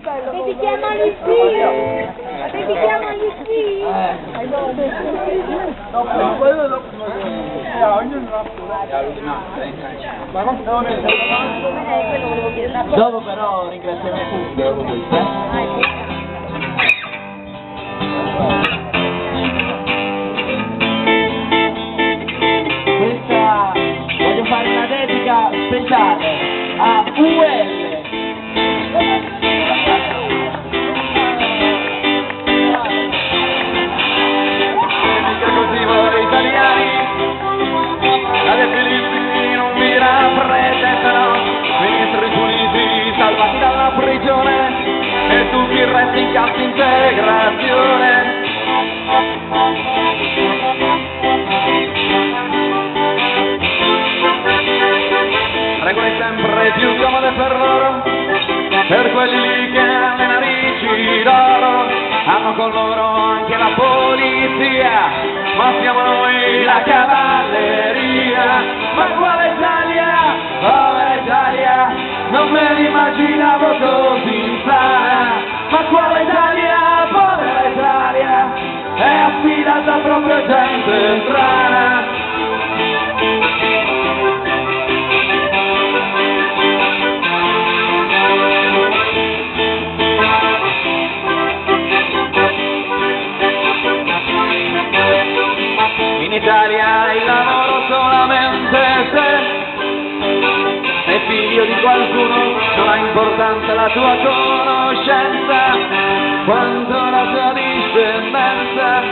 Dedichiamo agli zii! Dedichiamo agli zii! Dopo però ringraziamo il pubblico. Questa voglio fare una dedica speciale a UL. Così voi italiani, la De Filippi non vi rappresentano, ministri puniti, salvati dalla prigione, e tu chi resti in cassa integrazione. Regole sempre più comode per loro, per quelli lì che hanno le narici d'oro, hanno con loro anche la polizia, ma siamo noi la cavalleria. Ma quale Italia, povera Italia, non me l'immaginavo così sana. Ma quale Italia, povera Italia, è affidata proprio a gente strana. In Italia il lavoro solamente se sei figlio di qualcuno, non ha importanza la tua conoscenza, quanto la tua discendenza.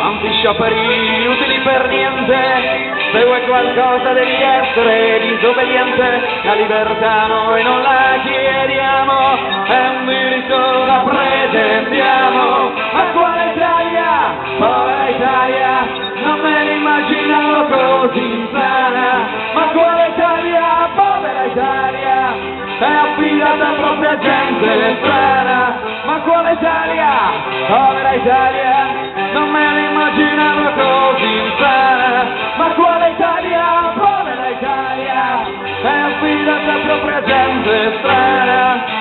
Quanti scioperi utili per niente, se vuoi qualcosa devi essere disobbediente. La libertà noi non la chiediamo, è un diritto la pretendiamo. Ma quale Italia, povera Italia, non me l'immaginavo così sana. Ma quale Italia, povera Italia, è affidata proprio a gente strana. Ma quale Italia, povera Italia, non me l'immaginavo così sana. Ma quale Italia, povera Italia, è affidata proprio a gente strana.